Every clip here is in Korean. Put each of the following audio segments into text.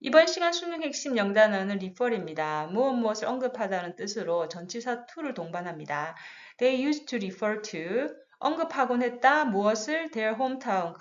이번 시간 수능 핵심 영단어는 refer입니다. 무엇을 언급하다는 뜻으로 전치사 to를 동반합니다. They used to refer to 언급하곤 했다. 무엇을 their hometown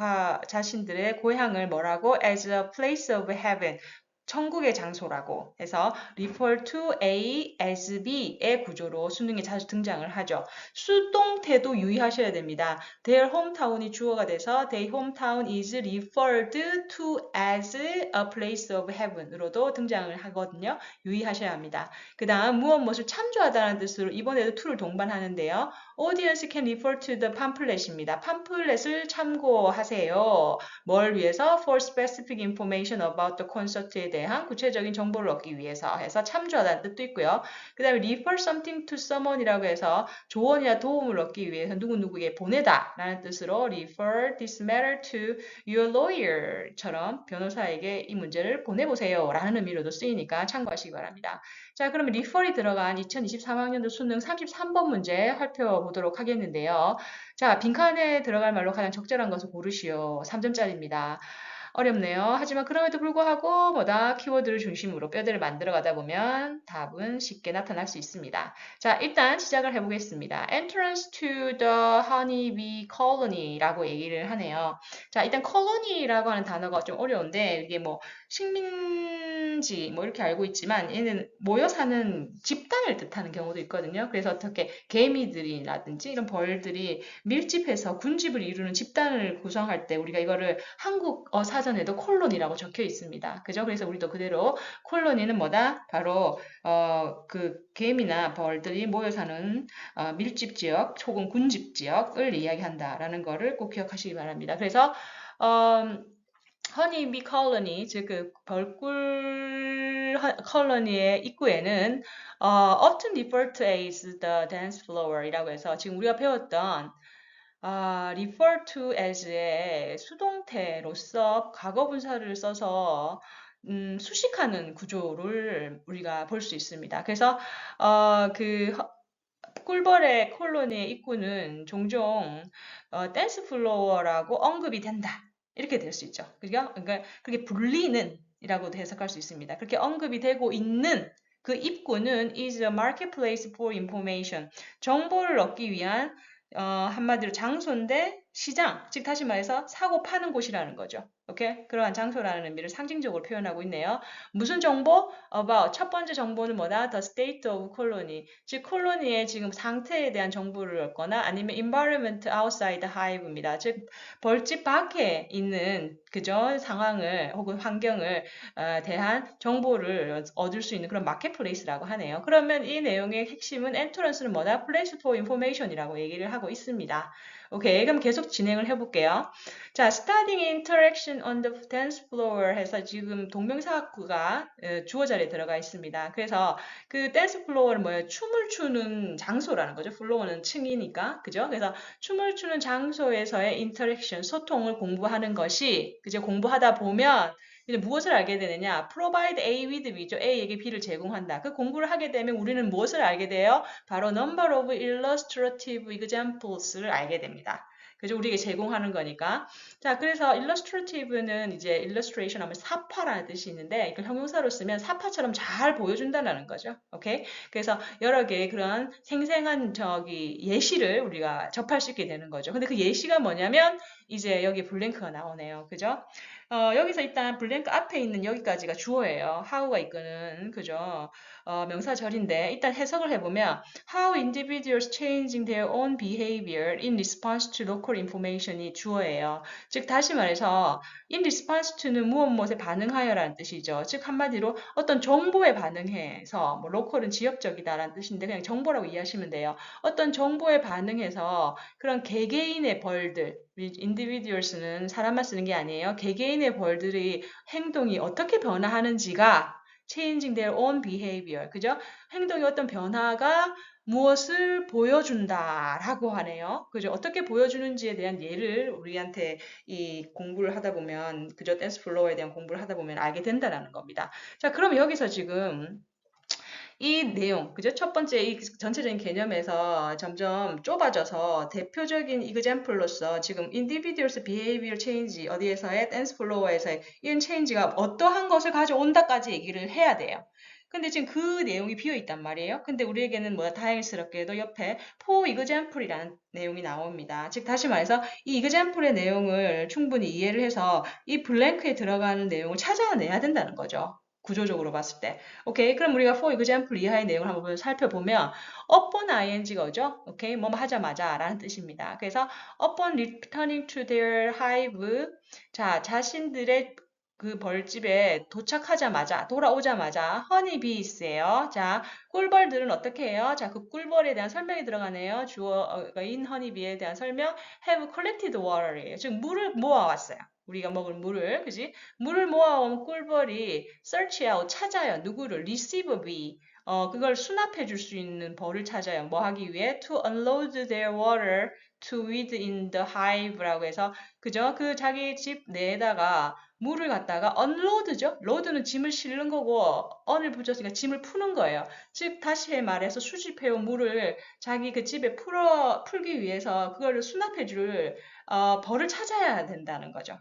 자신들의 고향을 뭐라고 as a place of heaven 천국의 장소라고 해서 refer to A as B의 구조로 수능에 자주 등장을 하죠. 수동태도 유의하셔야 됩니다. Their hometown이 주어가 돼서 their hometown is referred to as a place of heaven으로도 등장을 하거든요. 유의하셔야 합니다. 그 다음 무엇을 참조하다는 뜻으로 이번에도 to를 동반하는데요. Audience can refer to the pamphlet입니다. 팜플렛을 참고하세요. 뭘 위해서? For specific information about the concert에 대한 구체적인 정보를 얻기 위해서 해서 참조하다는 뜻도 있고요. 그 다음에 refer something to someone이라고 해서 조언이나 도움을 얻기 위해서 누구누구에게 보내다 라는 뜻으로 refer this matter to your lawyer처럼 변호사에게 이 문제를 보내보세요 라는 의미로도 쓰이니까 참고하시기 바랍니다. 자, 그러면 refer이 들어간 2023학년도 수능 33번 문제 살펴보도록 하겠는데요. 자, 빈칸에 들어갈 말로 가장 적절한 것을 고르시오. 3점짜리입니다. 어렵네요. 하지만 그럼에도 불구하고 뭐다 키워드를 중심으로 뼈대를 만들어 가다 보면 답은 쉽게 나타날 수 있습니다. 자, 일단 시작을 해보겠습니다. Entrance to the honeybee colony라고 얘기를 하네요. 자, 일단 colony라고 하는 단어가 좀 어려운데 이게 뭐 식민지 뭐 이렇게 알고 있지만 얘는 모여 사는 집단을 뜻하는 경우도 있거든요. 그래서 어떻게 개미들이라든지 이런 벌들이 밀집해서 군집을 이루는 집단을 구성할 때 우리가 이거를 한국어 사전에도 콜론이라고 적혀 있습니다. 그죠? 그래서 우리도 그대로 콜로니는 뭐다? 바로 그 개미나 벌들이 모여 사는 밀집 지역 혹은 군집 지역을 이야기한다라는 거를 꼭 기억하시기 바랍니다. 그래서 허니비 컬러니, 즉 그 벌꿀 컬러니의 입구에는 often referred to as the dance floor이라고 해서 지금 우리가 배웠던 refer to as의 수동태로서 과거 분사를 써서 수식하는 구조를 우리가 볼 수 있습니다. 그래서 그 꿀벌의 콜로니의 입구는 종종 댄스 플로어라고 언급이 된다. 이렇게 될 수 있죠. 그러니까 그렇게 불리는 이라고도 해석할 수 있습니다. 그렇게 언급이 되고 있는 그 입구는 is a marketplace for information. 정보를 얻기 위한 한마디로 장소인데 시장, 즉 다시 말해서 사고 파는 곳이라는 거죠. 오케이? 그러한 장소라는 의미를 상징적으로 표현하고 있네요. 무슨 정보? About. 첫 번째 정보는 뭐다? The state of colony. 즉 콜로니의 지금 상태에 대한 정보를 얻거나 아니면 environment outside the hive입니다. 즉 벌집 밖에 있는 그죠? 상황을 혹은 환경을 대한 정보를 얻을 수 있는 그런 마켓플레이스라고 하네요. 그러면 이 내용의 핵심은 엔트런스는 뭐다? Place for information이라고 얘기를 하고 있습니다. 오케이, 그럼 계속 진행을 해볼게요. 자, studying interaction on the dance floor 해서 지금 동명사구가 주어 자리에 들어가 있습니다. 그래서 그 댄스 플로어는 뭐예요? 춤을 추는 장소라는 거죠. 플로어는 층이니까, 그죠? 그래서 춤을 추는 장소에서의 인터랙션, 소통을 공부하는 것이, 그죠? 공부하다 보면 이제 무엇을 알게 되느냐? Provide A with B죠. A에게 B를 제공한다. 그 공부를 하게 되면 우리는 무엇을 알게 돼요? 바로 number of illustrative examples를 알게 됩니다. 그죠? 우리에게 제공하는 거니까. 자, 그래서 illustrative는 이제 illustration 하면 사파라는 뜻이 있는데 이걸 형용사로 쓰면 사파처럼 잘 보여준다는 거죠. 오케이? 그래서 여러 개의 그런 생생한 예시를 우리가 접할 수 있게 되는 거죠. 근데 그 예시가 뭐냐면 이제 여기 블랭크가 나오네요. 그죠? 여기서 일단 블랭크 앞에 있는 여기까지가 주어예요. how가 이끄는 그죠? 명사절인데 일단 해석을 해보면 how individuals changing their own behavior in response to local information이 주어예요. 즉 다시 말해서 in response to는 무엇에 반응하여라는 뜻이죠. 즉 한마디로 어떤 정보에 반응해서 뭐 local은 지역적이다라는 뜻인데 그냥 정보라고 이해하시면 돼요. 어떤 정보에 반응해서 그런 개개인의 벌들 individuals는 사람만 쓰는 게 아니에요. 개개인의 벌들의 행동이 어떻게 변화하는지가 changing their own behavior. 그죠? 행동이 어떤 변화가 무엇을 보여준다라고 하네요. 그죠? 어떻게 보여주는지에 대한 예를 우리한테 이 공부를 하다 보면, 그죠? 댄스 플로어에 대한 공부를 하다 보면 알게 된다라는 겁니다. 자, 그럼 여기서 지금 이 내용, 그죠? 첫 번째 이 전체적인 개념에서 점점 좁아져서 대표적인 example로서 지금 individuals behavior change 어디에서의 dance floor에서의 이런 change가 어떠한 것을 가져온다까지 얘기를 해야 돼요. 근데 지금 그 내용이 비어 있단 말이에요. 근데 우리에게는 뭐 다행스럽게도 옆에 for example이라는 내용이 나옵니다. 즉 다시 말해서 이 example의 내용을 충분히 이해를 해서 이 블랭크에 들어가는 내용을 찾아내야 된다는 거죠. 구조적으로 봤을 때. 오케이. 그럼 우리가 for example 이하의 내용을 한번 살펴보면 upon ing가 오죠. 오케이. 뭐뭐 하자마자 라는 뜻입니다. 그래서 upon returning to their hive 자, 자신들의 그 벌집에 도착하자마자, 돌아오자마자 honeybees예요. 자, 꿀벌들은 어떻게 해요? 자, 그 꿀벌에 대한 설명이 들어가네요. 주어인 honeybee에 대한 설명 have collected water이에요. 즉 물을 모아왔어요. 우리가 먹을 물을, 그지? 물을 모아온 꿀벌이 search out, 찾아요. 누구를? receive bee. 그걸 수납해 줄 수 있는 벌을 찾아요. 뭐 하기 위해? to unload their water to within the hive라고 해서, 그죠? 그 자기 집 내에다가 물을 갖다가 unload죠? load는 짐을 실는 거고, on을 붙였으니까 짐을 푸는 거예요. 즉, 다시 말해서 수집해온 물을 자기 그 집에 풀기 위해서 그거를 수납해 줄 벌을 찾아야 된다는 거죠.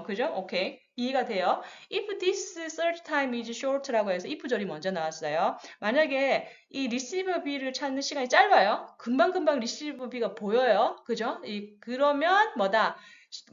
그죠? 오케이. 이해가 돼요? If this search time is short라고 해서 if 절이 먼저 나왔어요. 만약에 이 receive B를 찾는 시간이 짧아요. 금방금방 receive B가 보여요. 그죠? 그러면 뭐다?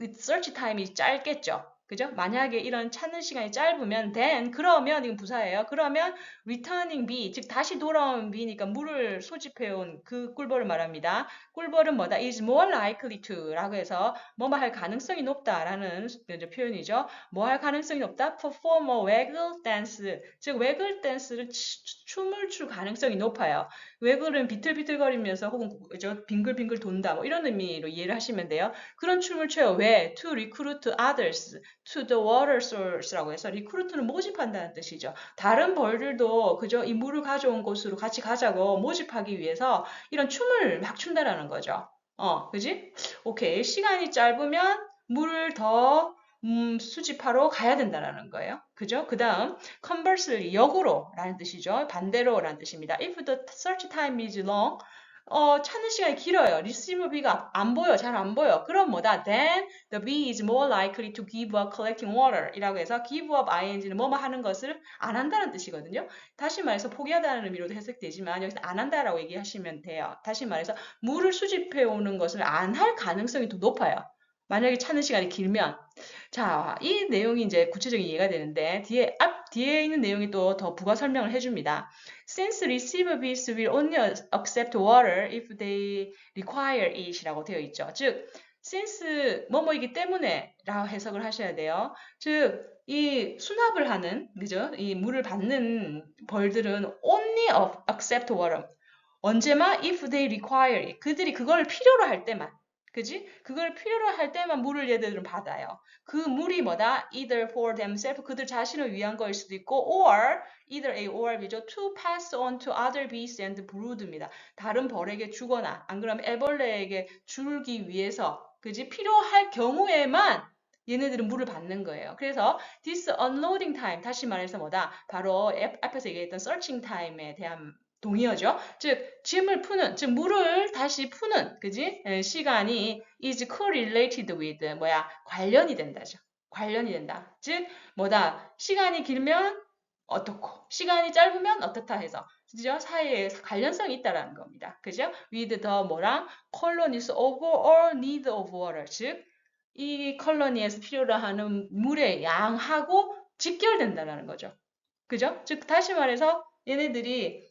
search time이 짧겠죠. 그죠? 만약에 이런 찾는 시간이 짧으면 then 그러면 이건 부사예요. 그러면 returning B 즉 다시 돌아온 B니까 물을 소집해온 그 꿀벌을 말합니다. 꿀벌은 뭐다? is more likely to 라고 해서 뭐뭐 할 가능성이 높다라는 표현이죠. 뭐 할 가능성이 높다? perform a waggle dance 즉 waggle dance를 춤을 출 가능성이 높아요. wagle은 비틀비틀거리면서 혹은 빙글빙글 돈다 뭐 이런 의미로 이해를 하시면 돼요. 그런 춤을 춰요. 왜? To recruit others to the water source라고 해서 recruit는 모집한다는 뜻이죠. 다른 벌들도 그죠? 이 물을 가져온 곳으로 같이 가자고 모집하기 위해서 이런 춤을 막 춘다라는 거죠. 그지? 오케이. 시간이 짧으면 물을 더 수집하러 가야 된다라는 거예요. 그죠? 그 다음, conversely, 역으로 라는 뜻이죠. 반대로 라는 뜻입니다. If the search time is long, 찾는 시간이 길어요. receive B가 안 보여. 잘 안 보여. 그럼 뭐다? Then the bee is more likely to give up collecting water 이라고 해서 give up ing는 뭐뭐 하는 것을 안 한다는 뜻이거든요. 다시 말해서 포기하다는 의미로도 해석되지만 여기서 안 한다라고 얘기하시면 돼요. 다시 말해서 물을 수집해 오는 것을 안 할 가능성이 더 높아요. 만약에 찾는 시간이 길면. 자, 이 내용이 이제 구체적인 이해가 되는데 뒤에 있는 내용이 또 더 부가 설명을 해줍니다. Since receivables will only accept water if they require it이라고 되어 있죠. 즉, since 뭐뭐이기 때문에 라고 해석을 하셔야 돼요. 즉, 이 수납을 하는, 그죠? 이 물을 받는 벌들은 only accept water. 언제만 if they require it. 그들이 그걸 필요로 할 때만. 그지? 그걸 필요로 할 때만 물을 얘들은 받아요. 그 물이 뭐다? Either for themselves, 그들 자신을 위한 거일 수도 있고, or either A or B죠. To pass on to other bees and brood입니다. 다른 벌에게 주거나, 안 그러면 애벌레에게 줄기 위해서, 그지? 필요할 경우에만 얘네들은 물을 받는 거예요. 그래서 this unloading time, 다시 말해서 뭐다? 바로 앞에서 얘기했던 searching time에 대한 동의어죠. 즉 짐을 푸는, 즉 물을 다시 푸는, 그지? 시간이 is correlated with 뭐야? 관련이 된다죠. 관련이 된다. 즉 뭐다? 시간이 길면 어떻고, 시간이 짧으면 어떻다 해서, 그죠? 사이에 관련성이 있다라는 겁니다. 그죠? with the 뭐랑 colonies of or need of water, 즉 이 컬러니에서 필요로 하는 물의 양하고 직결된다라는 거죠. 그죠? 즉 다시 말해서 얘네들이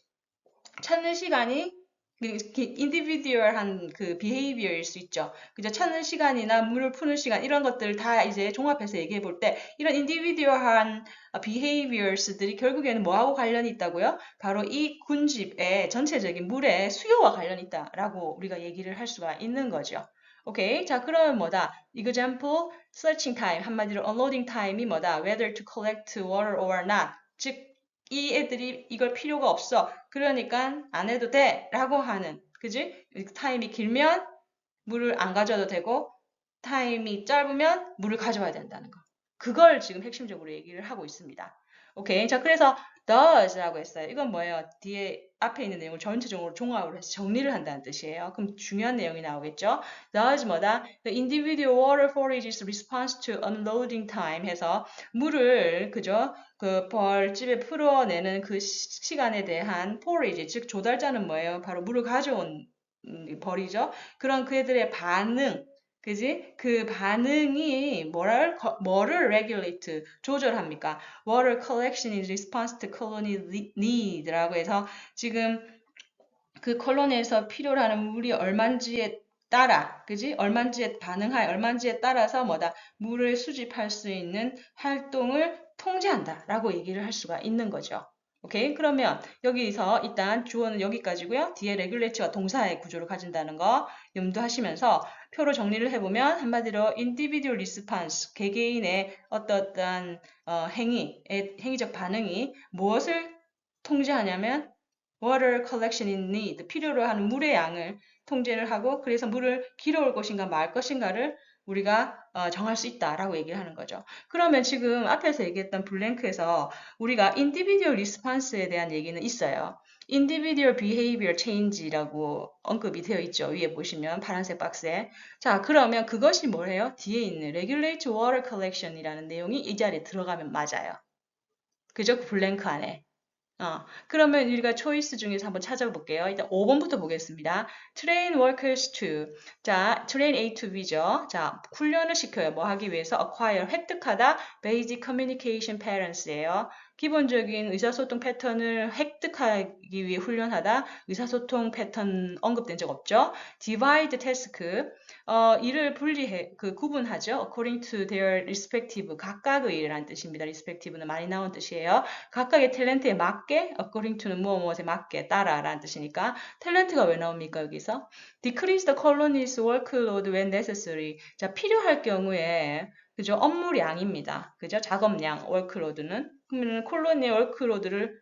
찾는 시간이 인디비듀얼한 그 비헤이비어일 수 있죠. 그죠? 찾는 시간이나 물을 푸는 시간 이런 것들 다 이제 종합해서 얘기해 볼 때 이런 인디비듀얼한 비헤이비어스들이 결국에는 뭐하고 관련이 있다고요? 바로 이 군집의 전체적인 물의 수요와 관련이 있다라고 우리가 얘기를 할 수가 있는 거죠. 오케이. 자, 그러면 뭐다? example, searching time, 한마디로 unloading time이 뭐다? whether to collect water or not. 즉, 이 애들이 이걸 필요가 없어. 그러니까 안 해도 돼. 라고 하는. 그지? 타임이 길면 물을 안 가져도 되고, 타임이 짧으면 물을 가져와야 된다는 거. 그걸 지금 핵심적으로 얘기를 하고 있습니다. 오케이. 자, 그래서 does라고 했어요. 이건 뭐예요? 뒤에 앞에 있는 내용을 전체적으로 종합을 해서 정리를 한다는 뜻이에요. 그럼 중요한 내용이 나오겠죠? does 뭐다? The individual water forage's response to unloading time 해서 물을 그죠? 그 벌집에 풀어내는 그 시간에 대한 forage 즉 조달자는 뭐예요? 바로 물을 가져온 벌이죠. 그런 그들의 반응 그지? 그 반응이 뭐를 regulate, 조절합니까? Water collection in response to colony need라고 해서 지금 그 콜로니에서 필요로 하는 물이 얼만지에 따라, 그지? 얼만지에 반응하여 얼만지에 따라서 뭐다? 물을 수집할 수 있는 활동을 통제한다라고 얘기를 할 수가 있는 거죠. 오케이? 그러면 여기서 일단 주어는 여기까지고요. 뒤에 regulate가 동사의 구조를 가진다는 거 염두하시면서 표로 정리를 해보면 한마디로 individual response, 개개인의 어떠한 행위적 반응이 무엇을 통제하냐면 water collection in need, 필요로 하는 물의 양을 통제를 하고 그래서 물을 길어올 것인가 말 것인가를 우리가 정할 수 있다라고 얘기를 하는 거죠. 그러면 지금 앞에서 얘기했던 블랭크에서 우리가 individual response에 대한 얘기는 있어요. individual behavior change라고 언급이 되어 있죠. 위에 보시면 파란색 박스에. 자, 그러면 그것이 뭐예요? 뒤에 있는 regulate water collection이라는 내용이 이 자리에 들어가면 맞아요. 그죠? 그 블랭크 안에. 그러면 우리가 초이스 중에서 한번 찾아볼게요. 일단 5번부터 보겠습니다. Train workers to. 자, train A to B죠. 자, 훈련을 시켜요. 뭐 하기 위해서? Acquire, 획득하다. Basic communication patterns예요. 기본적인 의사소통 패턴을 획득하기 위해 훈련하다. 의사소통 패턴 언급된 적 없죠. Divide task. 일을 구분하죠. According to their respective, 각각의 일이라는 뜻입니다. respective는 많이 나온 뜻이에요. 각각의 탤런트에 맞게, according to는 무엇에 맞게, 따라라는 뜻이니까, 탤런트가 왜 나옵니까, 여기서? Decrease the colony's workload when necessary. 자, 필요할 경우에, 그죠? 업무량입니다. 그죠? 작업량, workload는. 그러면 콜로니의 workload를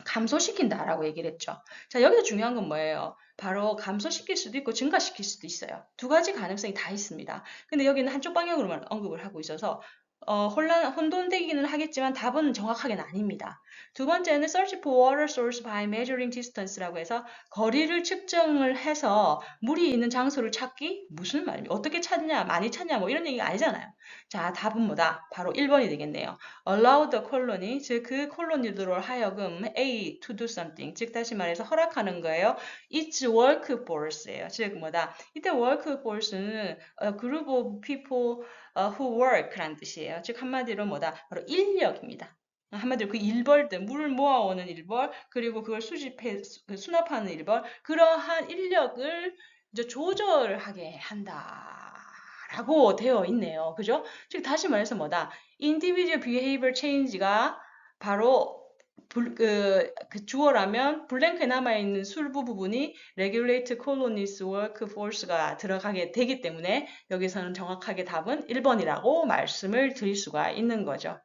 감소시킨다라고 얘기를 했죠. 자, 여기서 중요한 건 뭐예요? 바로 감소시킬 수도 있고 증가시킬 수도 있어요. 두 가지 가능성이 다 있습니다. 근데 여기는 한쪽 방향으로만 언급을 하고 있어서 혼돈되기는 하겠지만 답은 정확하게는 아닙니다. 두 번째는 search for water source by measuring distance라고 해서 거리를 측정을 해서 물이 있는 장소를 찾기? 무슨 말입니까? 어떻게 찾냐? 많이 찾냐? 뭐 이런 얘기가 아니잖아요. 자, 답은 뭐다? 바로 1번이 되겠네요. allow the colony, 즉 그 콜로니들로 하여금 A to do something, 즉 다시 말해서 허락하는 거예요. It's workforce예요. 즉 뭐다? 이때 workforce는 a group of people who work라는 뜻이에요. 즉 한마디로 뭐다? 바로 인력입니다. 한마디로 그 일벌들, 물을 모아오는 일벌, 그리고 그걸 수납하는 일벌, 그러한 인력을 이제 조절하게 한다라고 되어 있네요. 그죠? 즉 다시 말해서 뭐다? individual behavior change가 바로 주어라면 블랭크에 남아있는 술부 부분이 regulate colonies workforce가 들어가게 되기 때문에 여기서는 정확하게 답은 1번이라고 말씀을 드릴 수가 있는 거죠.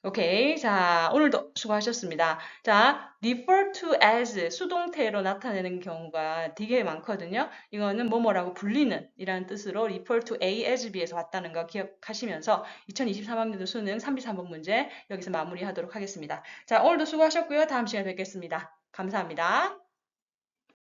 오케이. 자, 오늘도 수고하셨습니다. 자, refer to as 수동태로 나타내는 경우가 되게 많거든요. 이거는 뭐뭐라고 불리는 이라는 뜻으로 refer to A as B에서 왔다는 거 기억하시면서 2023학년도 수능 33번 문제 여기서 마무리하도록 하겠습니다. 자, 오늘도 수고하셨고요. 다음 시간에 뵙겠습니다. 감사합니다.